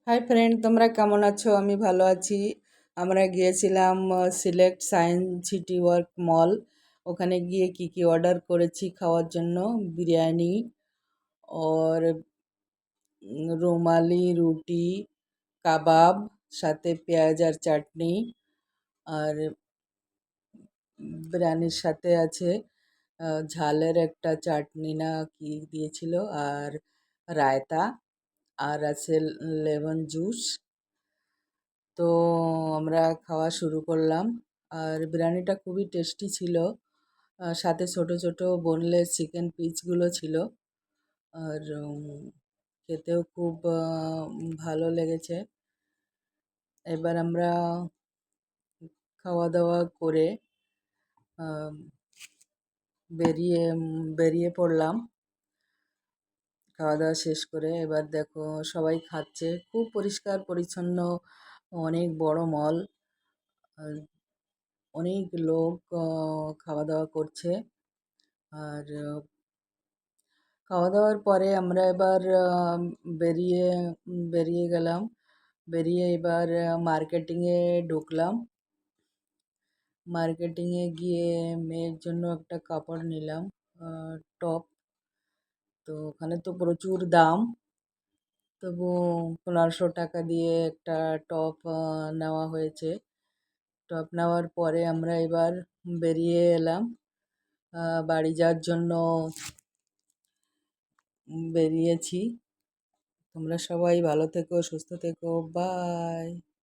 Hi friend, তোমরা কেমন আছো? আমি ভালো আছি। আমরা গিয়েছিলাম সিলেক্ট সায়েন্স সিটি ওয়ার্ক মল। ওখানে গিয়ে কি কি অর্ডার করেছি খাওয়ার জন্য: বিরিয়ানি और রুমালি রুটি, কাবাব, সাথে পেঁয়াজ আর চাটনি। আর বিরিয়ানির সাথে আছে ঝালের একটা চাটনি না কি দিয়েছিল, আর রায়তা, আর আছে লেমন জুস। তো আমরা খাওয়া শুরু করলাম। আর বিরিয়ানিটা খুবই টেস্টি ছিল। সাথে ছোট ছোট বোনলেস চিকেন পিসগুলো ছিল। আর খেতেও খুব ভালো লেগেছে। এবার আমরা খাওয়া দাওয়া করে আহ, বেরিয়ে বেরিয়ে পড়লাম। খাওয়া দাওয়া শেষ করে এবার দেখো সবাই খাচ্ছে, খুব পরিষ্কার পরিচ্ছন্ন, অনেক বড় মল। আর অনেক লোক খাওয়া দাওয়া করছে। আর খাওয়া দাওয়ার পরে আমরা এবার বেরিয়ে বেরিয়ে গেলাম। বেরিয়ে এবার মার্কেটিংয়ে ঢুকলাম। মার্কেটিংয়ে গিয়ে মেয়ের জন্য একটা কাপড় নিলাম, টপ। তো ওখানে তো প্রচুর দাম, তবু 1500 টাকা দিয়ে একটা টপ নেওয়া হয়েছে। টপ নেওয়ার পরে আমরা এবার বেরিয়ে এলাম। বাড়ি যাওয়ার জন্য বেরিয়েছি। তোমরা সবাই ভালো থেকো, সুস্থ থেকো, বাই।